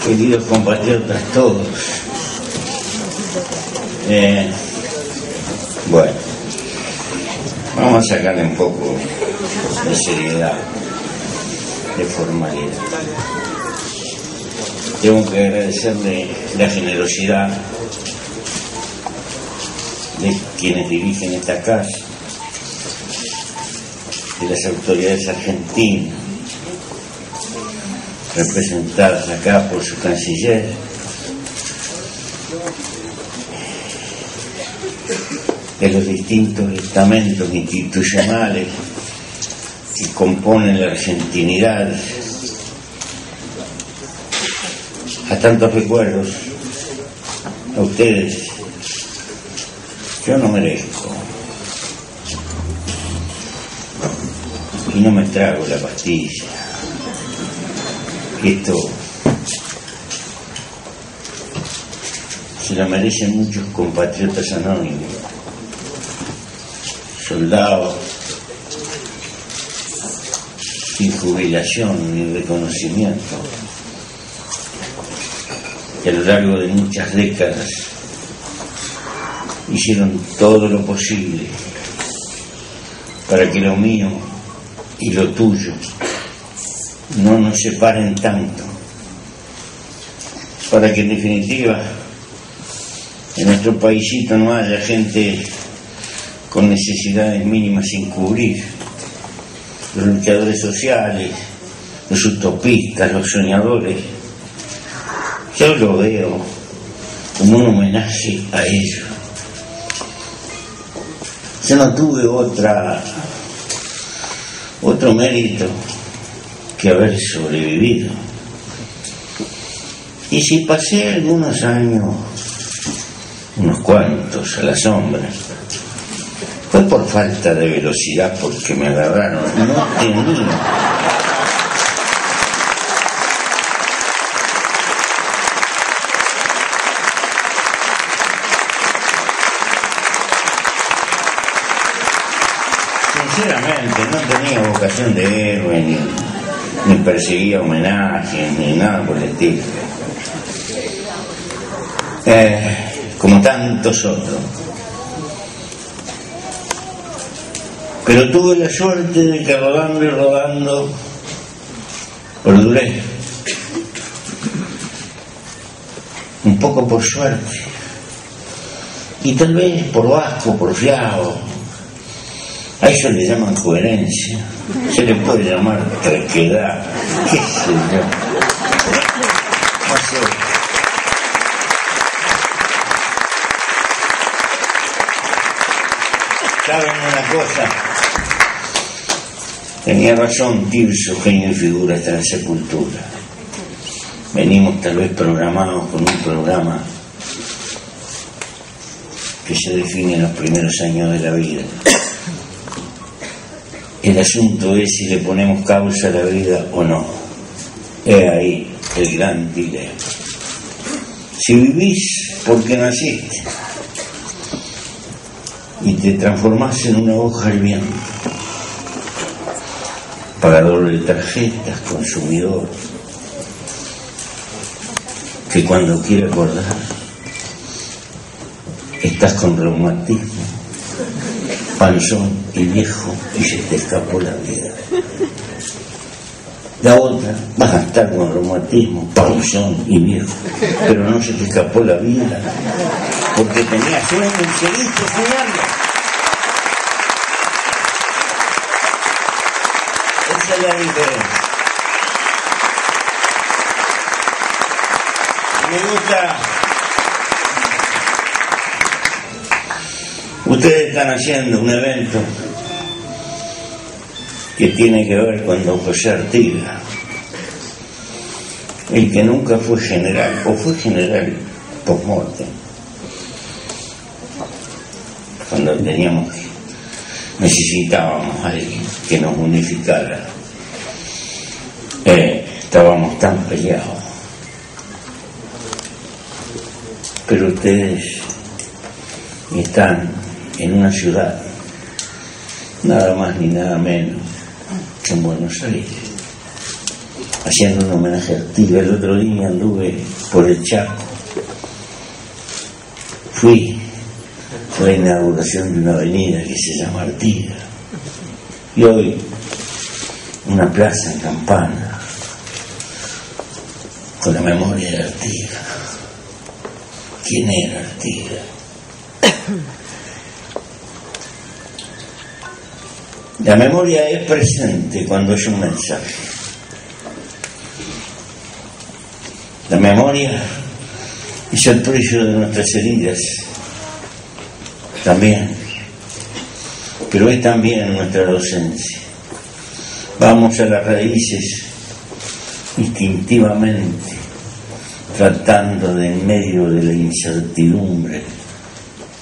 queridos compatriotas todos. Bueno, vamos a sacarle un poco de seriedad, de formalidad. Tengo que agradecerle la generosidad de quienes dirigen esta casa, de las autoridades argentinas, representadas acá por su canciller, de los distintos estamentos institucionales que componen la argentinidad, a tantos recuerdos, a ustedes, yo no merezco y no me trago la pastilla. Esto se lo merecen muchos compatriotas anónimos, soldados sin jubilación ni reconocimiento, que a lo largo de muchas décadas hicieron todo lo posible para que lo mío y lo tuyo no nos separen tanto, para que en definitiva en nuestro paísito no haya gente con necesidades mínimas sin cubrir, los luchadores sociales, los utopistas, los soñadores. Yo lo veo como un homenaje a ellos. Yo no tuve otro mérito que haber sobrevivido. Y si pasé algunos años, unos cuantos, a la sombra, fue por falta de velocidad, porque me agarraron. No tenía. Sinceramente, no tenía vocación de héroe, ni perseguía homenajes, ni nada por el estilo. Como tantos otros. Pero tuve la suerte de que rodando y rodando perduré. Un poco por suerte. Y tal vez por vasco, por fiado. A eso le llaman coherencia. Se le puede llamar terquedad. ¿Qué sé yo? No sé. ¿Saben una cosa? Tenía razón Tirso, genio y figura hasta la sepultura. Venimos tal vez programados con un programa que se define en los primeros años de la vida. El asunto es si le ponemos causa a la vida o no. He ahí el gran dilema. Si vivís porque naciste y te transformás en una hoja al viento, pagador de tarjetas, consumidor, que cuando quiere acordar estás con reumatismo, panzón y viejo, y se te escapó la vida. La otra, vas a estar con reumatismo, panzón y viejo, pero no se te escapó la vida, porque tenías sueño y seguiste soñando. Esa es la diferencia. Me gusta. Ustedes están haciendo un evento que tiene que ver con don José Artigas, el que nunca fue general, o fue general post-mortem, cuando necesitábamos a alguien que nos unificara. Estábamos tan peleados, pero ustedes están en una ciudad, nada más ni nada menos que en Buenos Aires, haciendo un homenaje a Artigas. El otro día anduve por el Chaco, fui a la inauguración de una avenida que se llama Artigas, y hoy una plaza en Campana con la memoria de Artigas. ¿Quién era Artigas? La memoria es presente cuando es un mensaje. La memoria es el precio de nuestras heridas, también, pero es también nuestra docencia. Vamos a las raíces instintivamente, tratando de, en medio de la incertidumbre,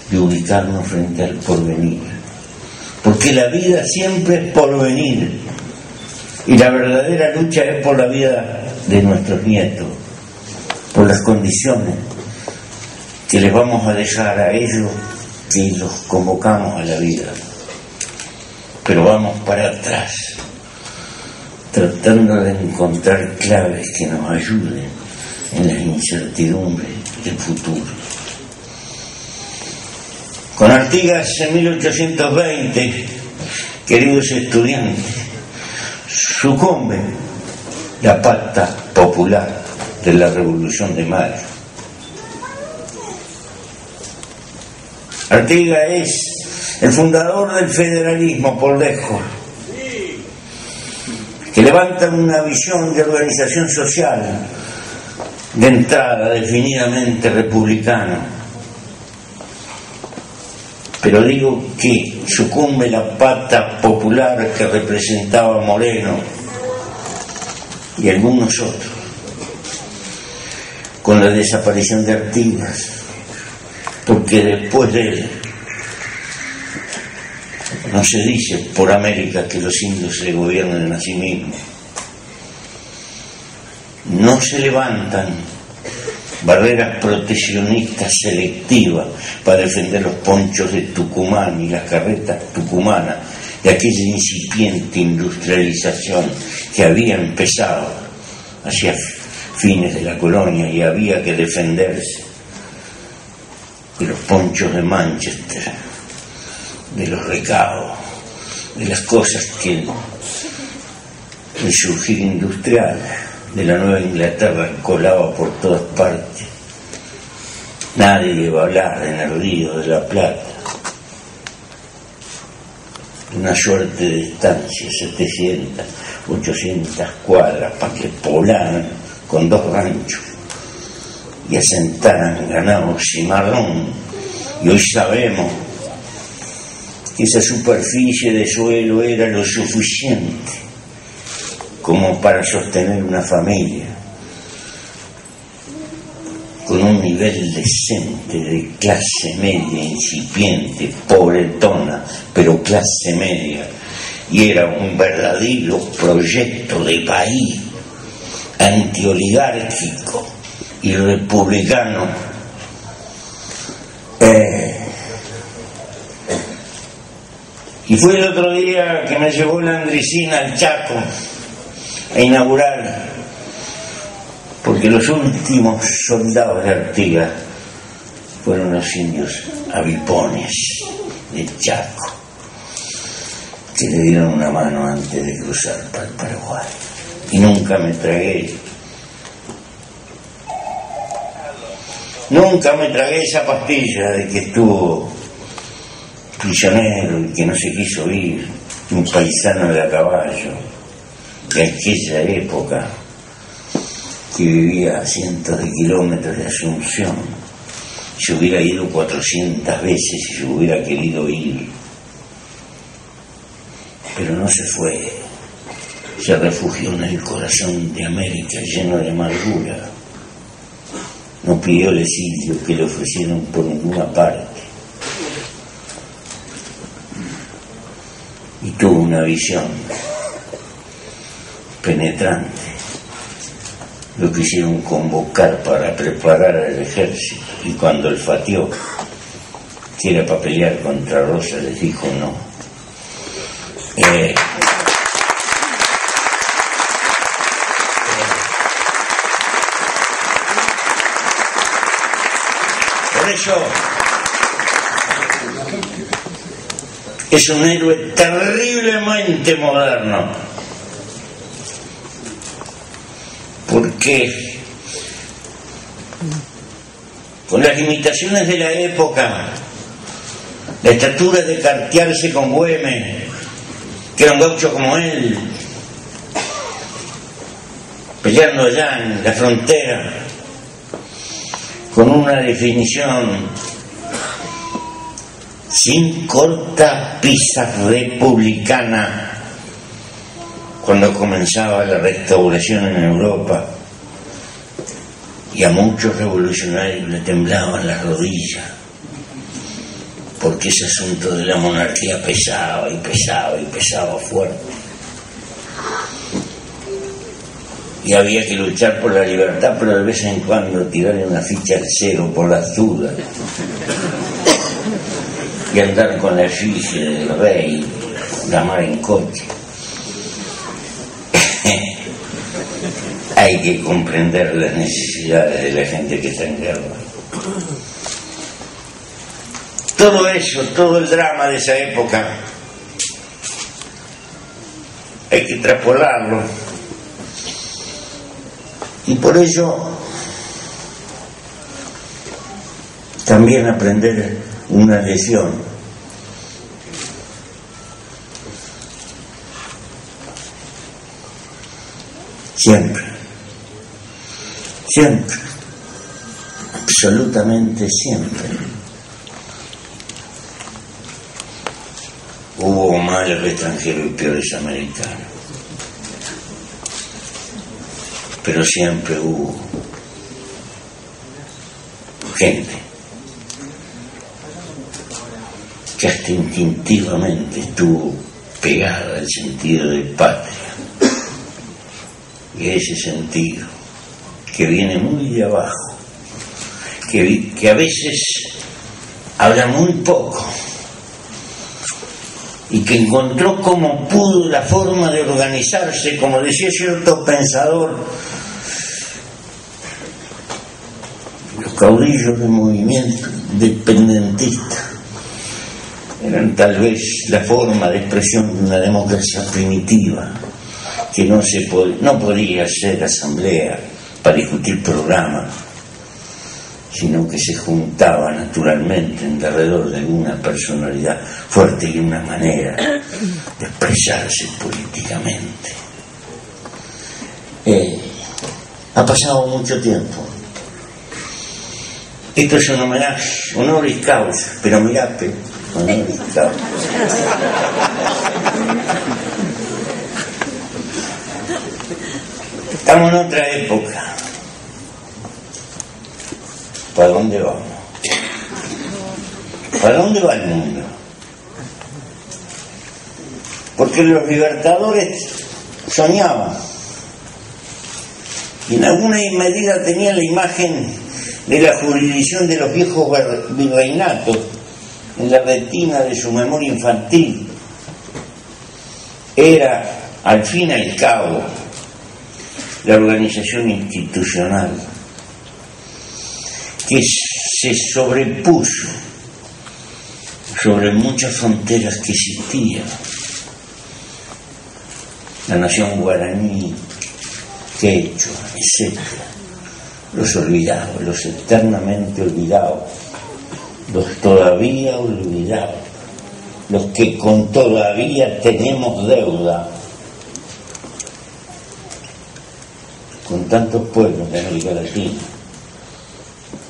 de ubicarnos frente al porvenir. Porque la vida siempre es porvenir, y la verdadera lucha es por la vida de nuestros nietos, por las condiciones que les vamos a dejar a ellos, que los convocamos a la vida. Pero vamos para atrás, tratando de encontrar claves que nos ayuden en las incertidumbres del futuro. Con Artigas en 1820, queridos estudiantes, sucumbe la pata popular de la Revolución de Mayo. Artigas es el fundador del federalismo por lejos, que levanta una visión de organización social de entrada definidamente republicana. Pero digo que sucumbe la pata popular que representaba Moreno y algunos otros con la desaparición de Artigas, porque después de él no se dice por América que los indios se gobiernen a sí mismos. No se levantan barreras proteccionistas selectivas para defender los ponchos de Tucumán y las carretas tucumanas de aquella incipiente industrialización que había empezado hacia fines de la colonia, y había que defenderse de los ponchos de Manchester, de los recados, de las cosas que el surgir industrial de la Nueva Inglaterra colaba por todas partes. Nadie va a hablar en el Río de la Plata, una suerte de estancia, 700, 800 cuadras, para que poblaran con 2 ranchos y asentaran ganado cimarrón. Y hoy sabemos que esa superficie de suelo era lo suficiente como para sostener una familia con un nivel decente de clase media incipiente, pobretona, pero clase media, y era un verdadero proyecto de país antioligárquico y republicano. Y fue el otro día que me llevó la Andresina al Chaco a inaugurar, porque los últimos soldados de Artigas fueron los indios avipones de Chaco, que le dieron una mano antes de cruzar para el Paraguay. Y nunca me tragué esa pastilla de que estuvo prisionero y que no se quiso ir, un paisano de a caballo de aquella época, que vivía a cientos de kilómetros de Asunción. Se hubiera ido 400 veces si se hubiera querido ir, pero no se fue. Se refugió en el corazón de América, lleno de amargura. No pidió el exilio que le ofrecieron por ninguna parte. Y tuvo una visión penetrante. Lo quisieron convocar para preparar al ejército, y cuando el fatió, que era para pelear contra Rosa, les dijo no. Por eso es un héroe terriblemente moderno, porque con las limitaciones de la época, la estatura de cartearse con Güemes, que era un gaucho como él, peleando allá en la frontera, con una definición sin cortapisas republicana, cuando comenzaba la restauración en Europa, y a muchos revolucionarios le temblaban las rodillas, porque ese asunto de la monarquía pesaba y pesaba y pesaba fuerte. Y había que luchar por la libertad, pero de vez en cuando tirarle una ficha al cero por las dudas. Y andar con la efigie del rey, la mar en coche. Hay que comprender las necesidades de la gente que está en guerra. Todo eso, todo el drama de esa época, hay que extrapolarlo. Y por ello, también aprender una lección. Siempre, absolutamente siempre, hubo malos extranjeros y peores americanos, pero siempre hubo gente que hasta instintivamente estuvo pegada al sentido de patria. Y ese sentido, que viene muy de abajo, que a veces habla muy poco, y que encontró como pudo la forma de organizarse, como decía cierto pensador, los caudillos del movimiento independentista eran tal vez la forma de expresión de una democracia primitiva, que no podía ser asamblea para discutir programas, sino que se juntaba naturalmente en derredor de una personalidad fuerte y una manera de expresarse políticamente. Ha pasado mucho tiempo. Esto es un homenaje, honoris causa, pero mirate, honoris causa. Estamos en otra época. ¿Para dónde vamos? ¿Para dónde va el mundo? Porque los libertadores soñaban y en alguna medida tenían la imagen de la jurisdicción de los viejos virreinatos en la retina de su memoria infantil. Era, al fin y al cabo, la organización institucional que se sobrepuso sobre muchas fronteras que existían. La nación guaraní, quechua, etc. Los olvidados, los eternamente olvidados, los todavía olvidados, los que con todavía tenemos deuda con tantos pueblos de América Latina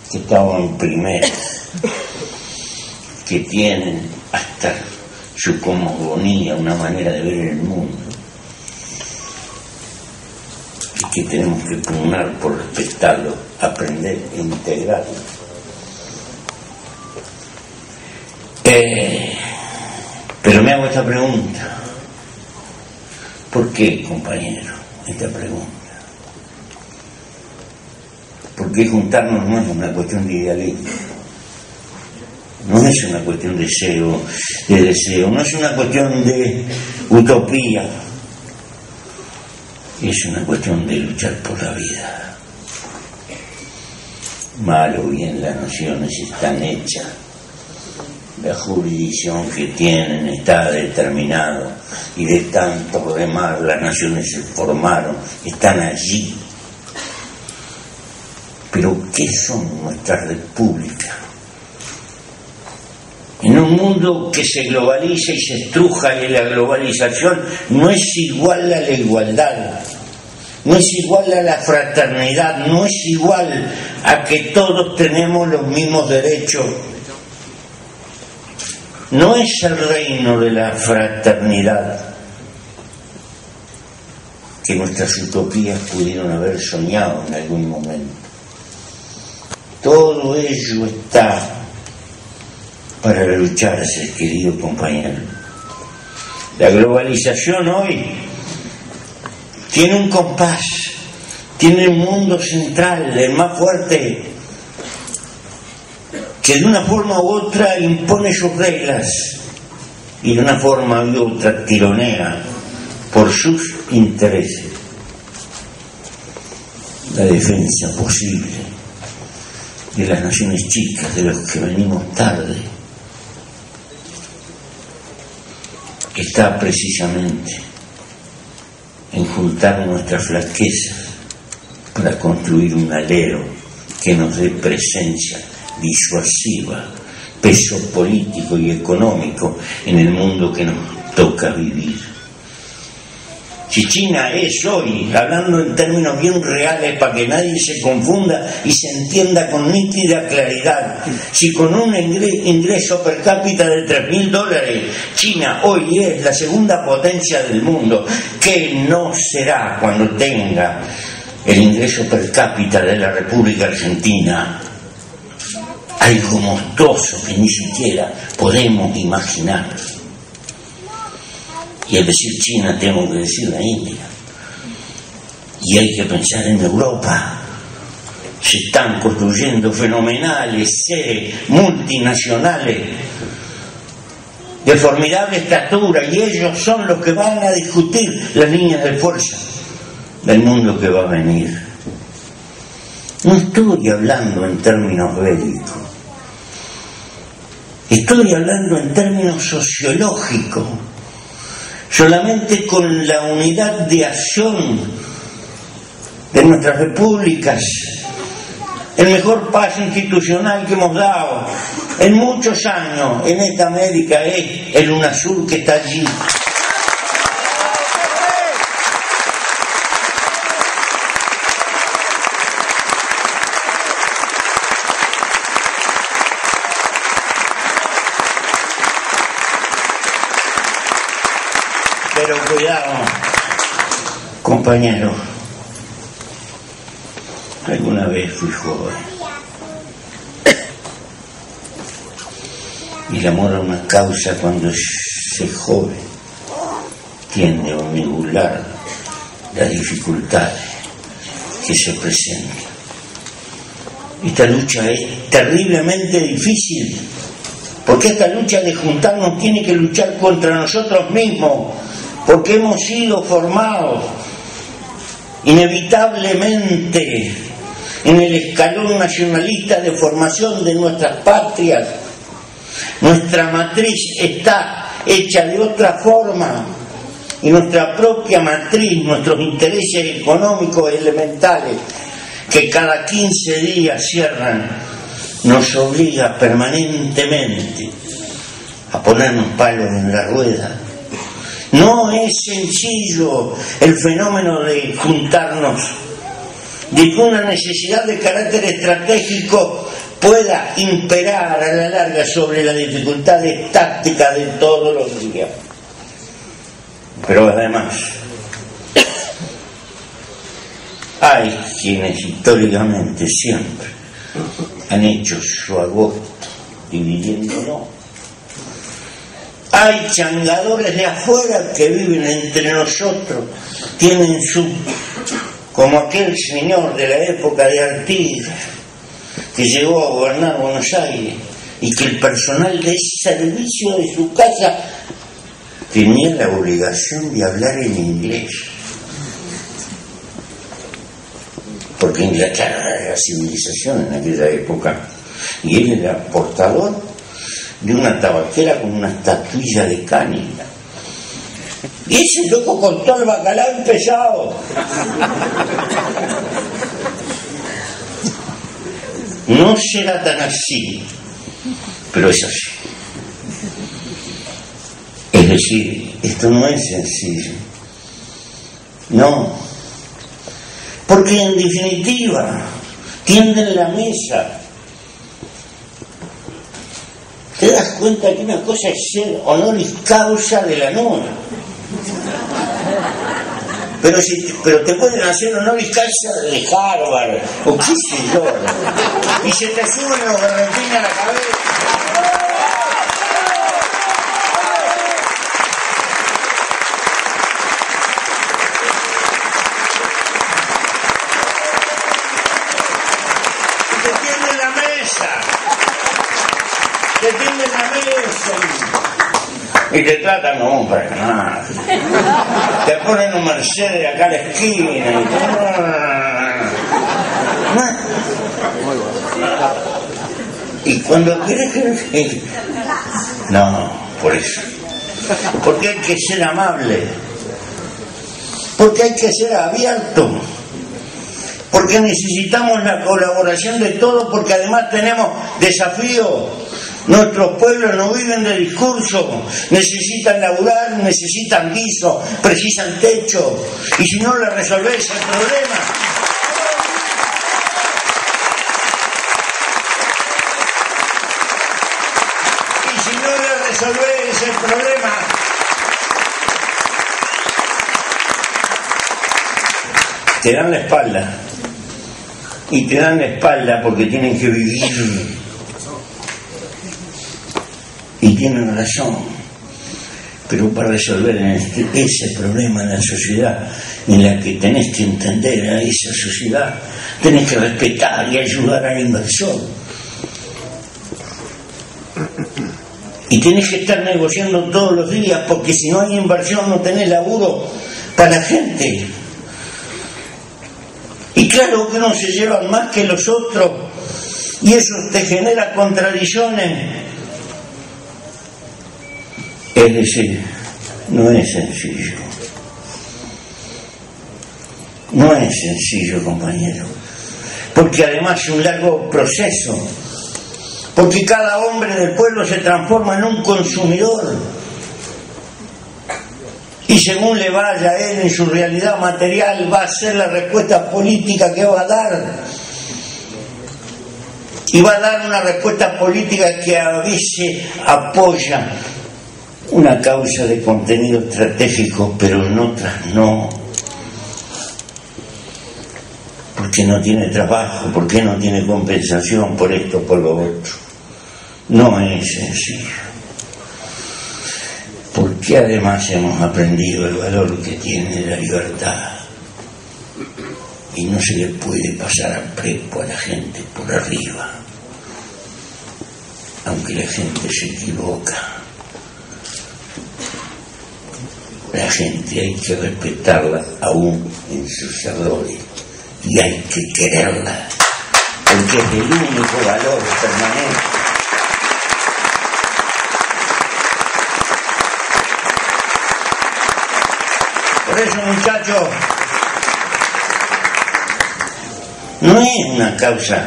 que estaban primero, que tienen hasta su cosmogonía, una manera de ver el mundo, y que tenemos que pugnar por respetarlo, aprender e integrarlo. Pero me hago esta pregunta. ¿Por qué, compañero, esta pregunta? Porque juntarnos no es una cuestión de idealismo, no es una cuestión de deseo, no es una cuestión de utopía, es una cuestión de luchar por la vida. mal o bien las naciones están hechas, la jurisdicción que tienen está determinado y de tanto remar las naciones se formaron, están allí. Pero ¿qué son nuestras repúblicas? En un mundo que se globaliza y se estruja, y la globalización no es igual a la igualdad, no es igual a la fraternidad, no es igual a que todos tenemos los mismos derechos. No es el reino de la fraternidad que nuestras utopías pudieron haber soñado en algún momento. Todo ello está para lucharse, querido compañero. La globalización hoy tiene un compás, tiene un mundo central, el más fuerte, que de una forma u otra impone sus reglas y de una forma u otra tironea por sus intereses. La defensa posible de las naciones chicas, de los que venimos tarde, está precisamente en juntar nuestras flaquezas para construir un alero que nos dé presencia disuasiva, peso político y económico en el mundo que nos toca vivir. Si China es hoy, hablando en términos bien reales para que nadie se confunda y se entienda con nítida claridad, si con un ingreso per cápita de $3.000, China hoy es la segunda potencia del mundo, ¿qué no será cuando tenga el ingreso per cápita de la República Argentina? Algo monstruoso que ni siquiera podemos imaginar. Y al decir China tengo que decir la India. Y hay que pensar en Europa. Se están construyendo fenomenales seres multinacionales de formidable estatura, y ellos son los que van a discutir las líneas de fuerza del mundo que va a venir. No estoy hablando en términos bélicos, estoy hablando en términos sociológicos. Solamente con la unidad de acción de nuestras repúblicas, el mejor paso institucional que hemos dado en muchos años en esta América es el UNASUR que está allí. Pero cuidado, compañero, alguna vez fui joven y el amor a una causa cuando se es joven tiende a omnibular las dificultades que se presentan. Esta lucha es terriblemente difícil, porque esta lucha de juntarnos tiene que luchar contra nosotros mismos, porque hemos sido formados inevitablemente en el escalón nacionalista de formación de nuestras patrias. Nuestra matriz está hecha de otra forma y nuestra propia matriz, nuestros intereses económicos elementales que cada 15 días cierran, nos obliga permanentemente a ponernos palos en la rueda. No es sencillo el fenómeno de juntarnos, de que una necesidad de carácter estratégico pueda imperar a la larga sobre las dificultades tácticas de todos los días. Pero además, hay quienes históricamente siempre han hecho su agosto dividiéndonos. Hay changadores de afuera que viven entre nosotros, tienen su, como aquel señor de la época de Artigas, que llegó a gobernar Buenos Aires y que el personal de servicio de su casa tenía la obligación de hablar en inglés. porque Inglaterra era la civilización en aquella época, y él era portador de una tabaquera con una estatuilla de Canning. Y ese loco con todo el bacalao empezado. No será tan así, pero es así. Es decir, esto no es sencillo. No. Porque en definitiva, tienden la mesa. ¿Te das cuenta que una cosa es ser honoris causa de la nona? Pero te pueden hacer honoris causa de Harvard, o qué sé yo, y se te suben los berretines a la cabeza. Te tienden la mesa y te tratan como un personaje. Te ponen un Mercedes acá a la esquina y cuando quieres que... No, por eso. Porque hay que ser amable, porque hay que ser abierto, porque necesitamos la colaboración de todos, porque además tenemos desafíos. Nuestros pueblos no viven de discurso, necesitan laburar, necesitan guiso, precisan techo, y si no le resolvés el problema, te dan la espalda, y te dan la espalda porque tienen que vivir. Y tienen razón, pero para resolver ese problema en la sociedad en la que tenés que entender a esa sociedad, tenés que respetar y ayudar al inversor. Y tenés que estar negociando todos los días, porque si no hay inversión no tenés laburo para la gente. Y claro que unos se llevan más que los otros, y eso te genera contradicciones. Es decir, no es sencillo. No es sencillo, compañero. Porque además es un largo proceso. Porque cada hombre del pueblo se transforma en un consumidor. Y según le vaya a él en su realidad material, va a ser la respuesta política que va a dar. Y va a dar una respuesta política que a veces apoya una causa de contenido estratégico, pero en otras no, porque no tiene trabajo, porque no tiene compensación por esto, por lo otro. No es sencillo, porque además hemos aprendido el valor que tiene la libertad, y no se le puede pasar a prepo a la gente por arriba, aunque la gente se equivoca. La gente hay que respetarla aún en sus errores, y hay que quererla, porque es el único valor permanente. Por eso, muchachos, no es una causa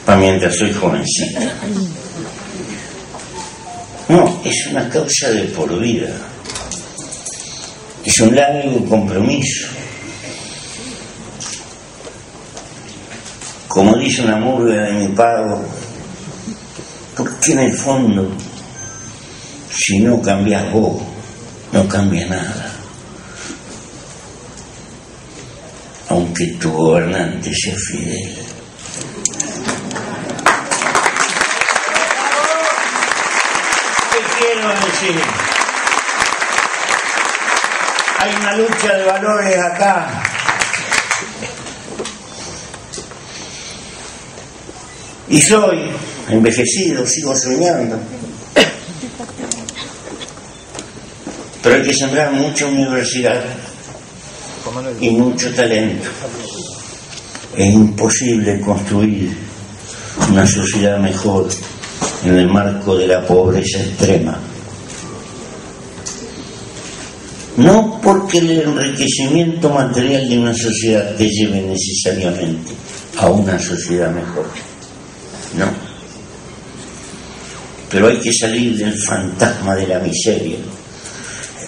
para mientras soy jovencita. No, es una causa de por vida. Es un largo compromiso. Como dice una murga de mi pago, porque en el fondo, si no cambias vos, no cambia nada. Aunque tu gobernante sea Fidel. ¿Qué quiero decir? Hay una lucha de valores acá. Y soy envejecido, sigo soñando. Pero hay que sembrar mucha universidad y mucho talento. Es imposible construir una sociedad mejor en el marco de la pobreza extrema. No porque el enriquecimiento material de una sociedad te lleve necesariamente a una sociedad mejor, no. Pero hay que salir del fantasma de la miseria,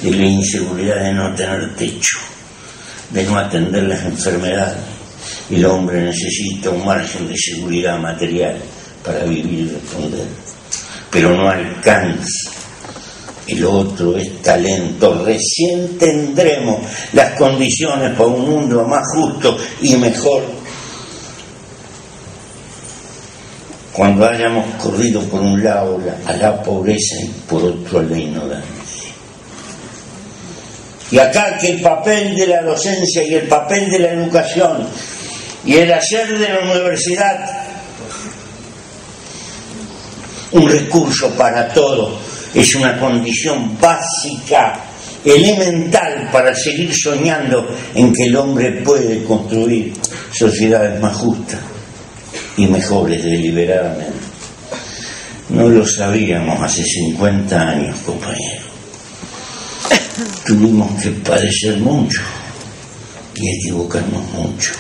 de la inseguridad de no tener techo, de no atender las enfermedades. El hombre necesita un margen de seguridad material para vivir y responder, pero no alcanza. El otro es talento. Recién tendremos las condiciones para un mundo más justo y mejor cuando hayamos corrido por un lado a la pobreza y por otro a la ignorancia. Y acá que el papel de la docencia y el papel de la educación y el hacer de la universidad un recurso para todo, es una condición básica, elemental para seguir soñando en que el hombre puede construir sociedades más justas y mejores deliberadamente. No lo sabíamos hace 50 años, compañeros. Tuvimos que padecer mucho y equivocarnos mucho.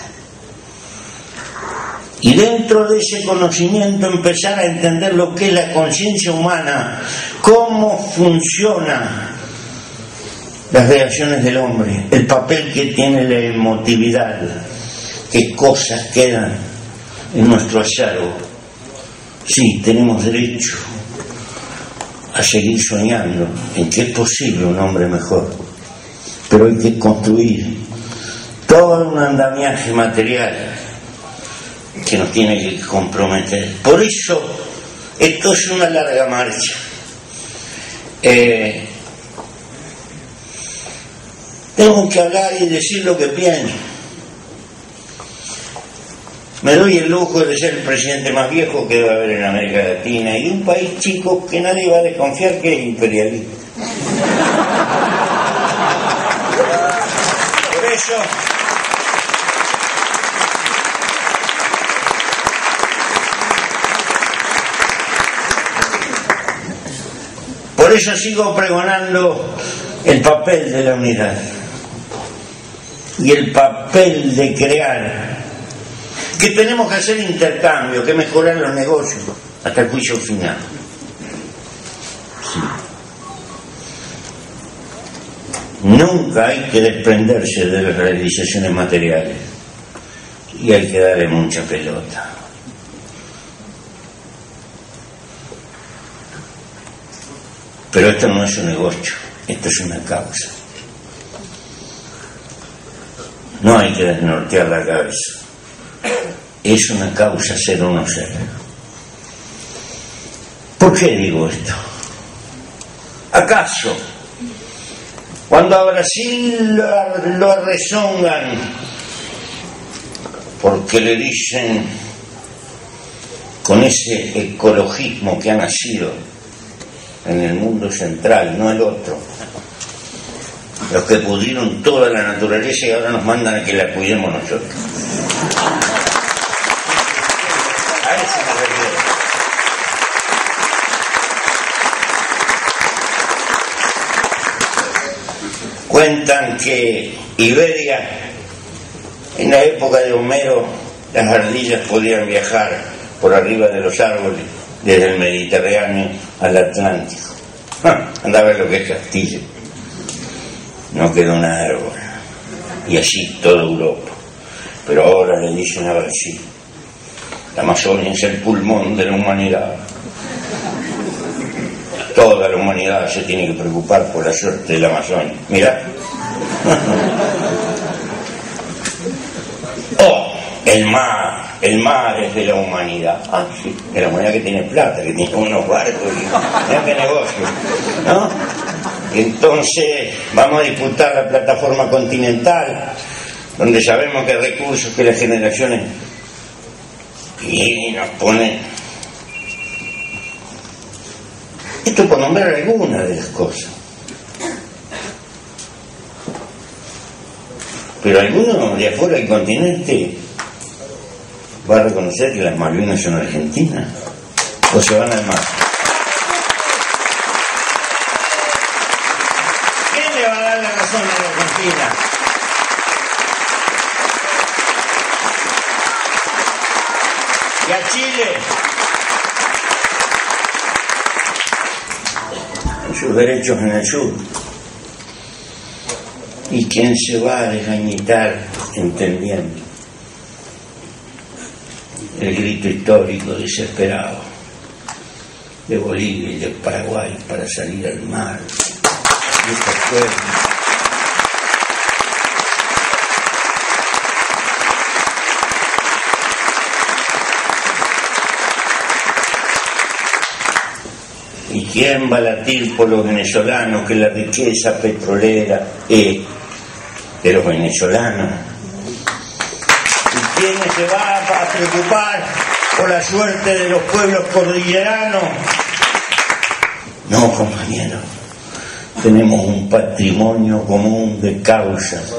Y dentro de ese conocimiento empezar a entender lo que es la conciencia humana, cómo funcionan las reacciones del hombre, el papel que tiene la emotividad, qué cosas quedan en nuestro acervo. Sí, tenemos derecho a seguir soñando en que es posible un hombre mejor, pero hay que construir todo un andamiaje material que nos tiene que comprometer. Por eso esto es una larga marcha. Tengo que hablar y decir lo que pienso. Me doy el lujo de ser el presidente más viejo que debe haber en América Latina y un país chico que nadie va a desconfiar que es imperialista. Por eso sigo pregonando el papel de la unidad y el papel de crear, que tenemos que hacer intercambio, que mejorar los negocios hasta el juicio final. Sí. Nunca hay que desprenderse de las realizaciones materiales y hay que darle mucha pelota. Pero esto no es un negocio, esto es una causa. No hay que desnortear la cabeza. Es una causa ser o no ser. ¿Por qué digo esto? ¿Acaso cuando a Brasil lo rezongan porque le dicen con ese ecologismo que ha nacido en el mundo central, no el otro, los que pudieron toda la naturaleza y ahora nos mandan a que la cuidemos nosotros? A eso me refiero. Cuentan que Iberia, en la época de Homero, las ardillas podían viajar por arriba de los árboles desde el Mediterráneo al Atlántico. Anda a ver lo que es Castilla. No quedó un árbol. Y así toda Europa. Pero ahora le dicen a Brasil: la Amazonia es el pulmón de la humanidad. Toda la humanidad se tiene que preocupar por la suerte de la Amazonia. Mirá. Oh, el mar es de la humanidad. Ah, sí, de la humanidad que tiene plata, que tiene unos barcos y mira qué negocio, ¿no? Y entonces vamos a disputar la plataforma continental, donde sabemos que hay recursos que las generaciones, y nos ponen esto por nombrar alguna de las cosas. Pero algunos de afuera del continente ¿Va a reconocer que las Malvinas son argentinas? ¿O se van al mar? ¿Quién le va a dar la razón a la Argentina? ¿Y a Chile? Sus derechos en el sur. ¿Y quién se va a desgañitar entendiendo el grito histórico desesperado de Bolivia y de Paraguay para salir al mar? Y estos pueblos ¿y quién va a latir por los venezolanos que la riqueza petrolera es de los venezolanos? ¿Y quién se va a preocupar por la suerte de los pueblos cordilleranos? No, compañeros, tenemos un patrimonio común de causas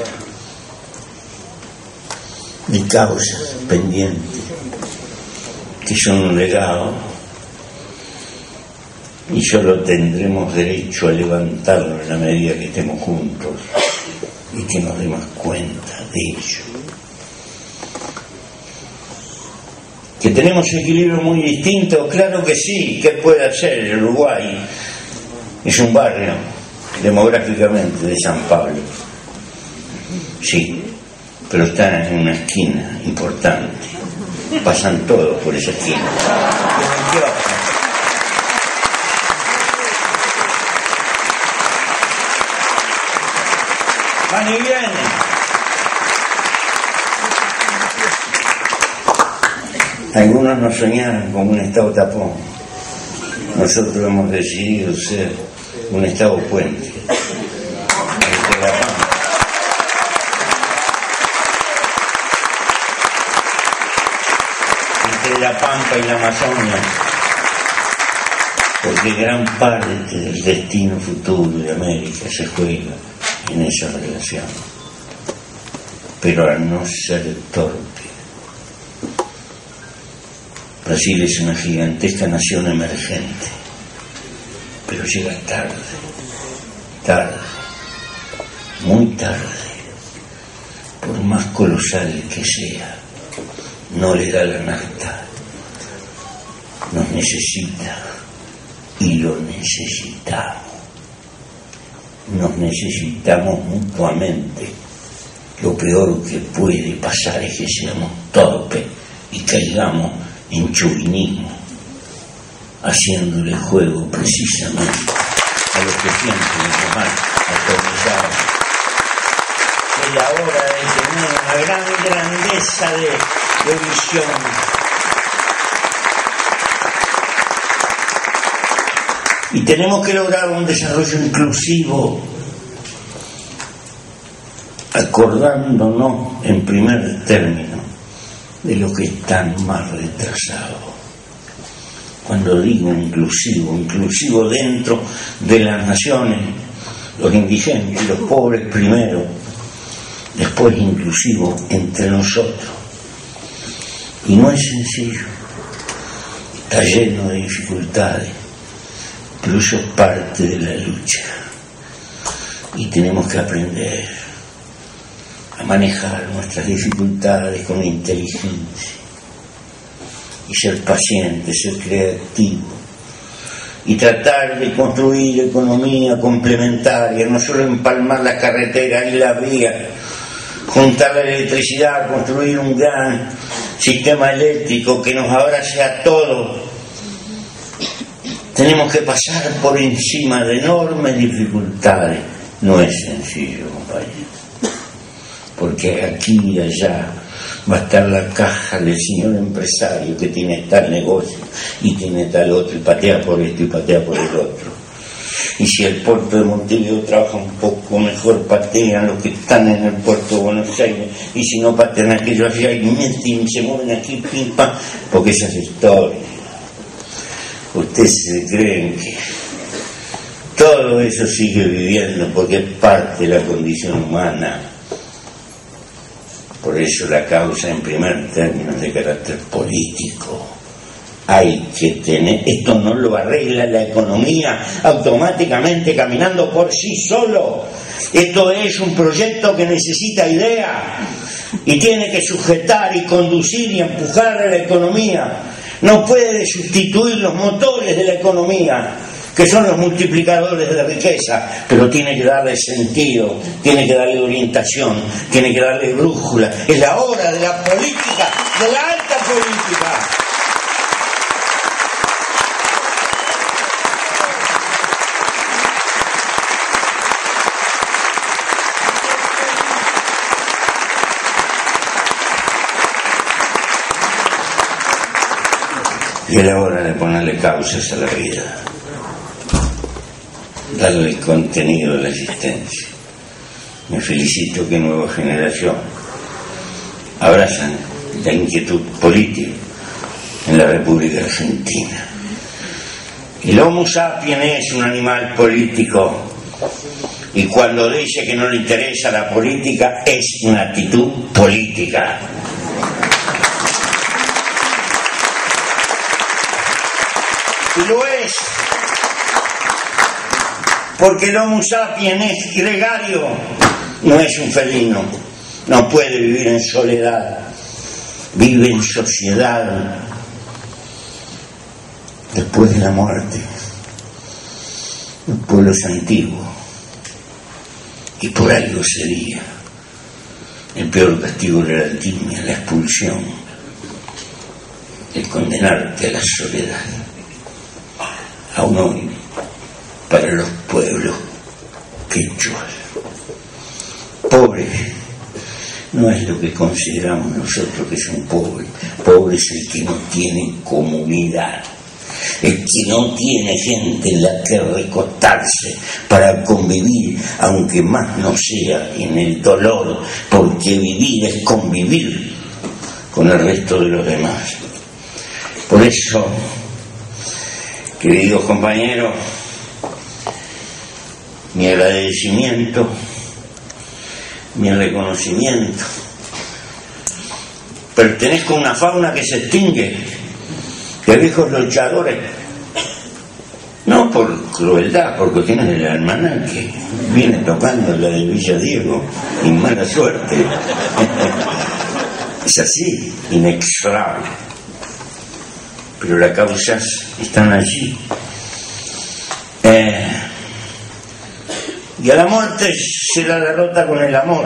pendientes, que son un legado, y solo tendremos derecho a levantarlo en la medida que estemos juntos y que nos demos cuenta de ello. ¿Que tenemos equilibrios muy distintos? Claro que sí. ¿Qué puede hacer el Uruguay? Es un barrio demográficamente de San Pablo, sí, pero está en una esquina importante, pasan todos por esa esquina. Van y vienen. Algunos nos soñaron con un estado tapón. Nosotros hemos decidido ser un estado puente entre la Pampa y la Amazonia, porque gran parte del destino futuro de América se juega en esa relación. Pero al no ser torpe, Brasil es una gigantesca nación emergente, pero llega tarde, muy tarde. Por más colosal que sea, no le da la nafta. Nos necesita y lo necesitamos. Nos necesitamos mutuamente. Lo peor que puede pasar es que seamos torpes y caigamos en chauvinismo, haciéndole juego precisamente a los que sienten los más aterrizados. Es la hora de tener una gran grandeza de visión. Y tenemos que lograr un desarrollo inclusivo, acordándonos en primer término de lo que están más retrasados. Cuando digo inclusivo dentro de las naciones, los indigentes, los pobres primero, después inclusivo entre nosotros. Y no es sencillo, está lleno de dificultades, pero eso es parte de la lucha. Y tenemos que aprender a manejar nuestras dificultades con inteligencia y ser paciente, ser creativo y tratar de construir economía complementaria, no solo empalmar la carretera y la vía, juntar la electricidad, construir un gran sistema eléctrico que nos abrace a todos. Tenemos que pasar por encima de enormes dificultades. No es sencillo, compañeros, porque aquí y allá va a estar la caja del señor empresario que tiene tal negocio y tiene tal otro, y patea por esto y patea por el otro. Y si el puerto de Montevideo trabaja un poco mejor, patean los que están en el puerto de Buenos Aires, y si no patean aquellos allá y se mueven aquí, pim, pam, porque esa es historia. Ustedes se creen que todo eso sigue viviendo porque es parte de la condición humana. Por eso la causa, en primer término, es de carácter político. Hay que tener, esto no lo arregla la economía automáticamente caminando por sí solo. Esto es un proyecto que necesita idea y tiene que sujetar y conducir y empujar a la economía. No puede sustituir los motores de la economía, que son los multiplicadores de la riqueza, pero tiene que darle sentido, tiene que darle orientación, tiene que darle brújula. Es la hora de la política, de la alta política. Y es la hora de ponerle causas a la vida, darle el contenido de la existencia. Me felicito que nueva generación abrazan la inquietud política en la República Argentina. El Homo sapiens es un animal político y cuando dice que no le interesa la política es una actitud política. Y lo es, porque el Homo sapiens es gregario, no es un felino, no puede vivir en soledad, vive en sociedad. Después de la muerte, los pueblos antiguos, y por algo sería, el peor castigo era la timia, la expulsión, el condenarte a la soledad. Aún hoy, para los pueblos quechuas, pobre no es lo que consideramos nosotros que son pobres. Pobre es el que no tiene comunidad, el que no tiene gente en la que recostarse para convivir, aunque más no sea en el dolor, porque vivir es convivir con el resto de los demás. Por eso, queridos compañeros, mi agradecimiento, mi reconocimiento. Pertenezco a una fauna que se extingue, de viejos luchadores, no por crueldad, por cuestiones del almanaque, viene tocando la de Villa Diego, y mala suerte. Es así, inexorable. Pero las causas están allí. Y a la muerte se la derrota con el amor.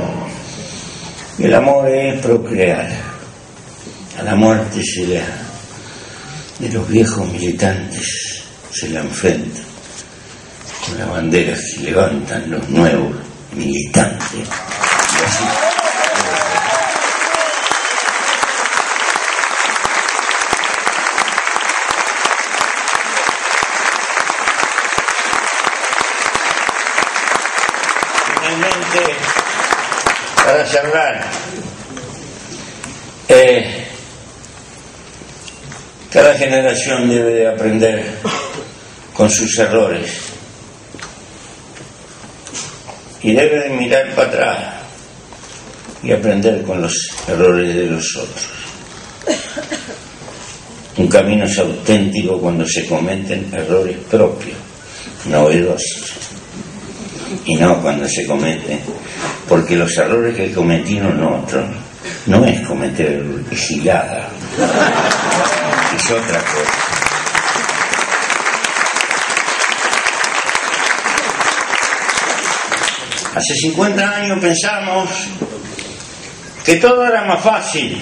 Y el amor es procrear. A la muerte de los viejos militantes se la enfrentan con las banderas que levantan los nuevos militantes. Y así. Para cerrar, cada generación debe de aprender con sus errores y debe de mirar para atrás y aprender con los errores de los otros. Un camino es auténtico cuando se cometen errores propios, novedosos, y no cuando se cometen, porque los errores que cometieron otros no es cometer gilada, es otra cosa. Hace 50 años pensamos que todo era más fácil,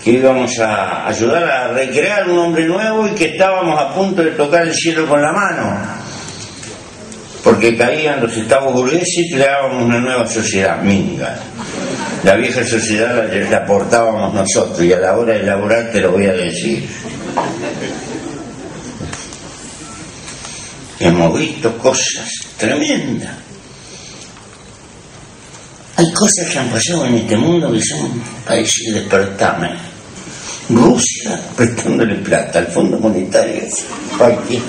que íbamos a ayudar a recrear un hombre nuevo y que estábamos a punto de tocar el cielo con la mano, porque caían los estados burgueses y creábamos una nueva sociedad minga. La vieja sociedad la aportábamos nosotros, y a la hora de elaborar te lo voy a decir. Hemos visto cosas tremendas. Hay cosas que han pasado en este mundo que son para decir despertarme. Rusia prestándole plata al Fondo Monetario. ¿Para qué?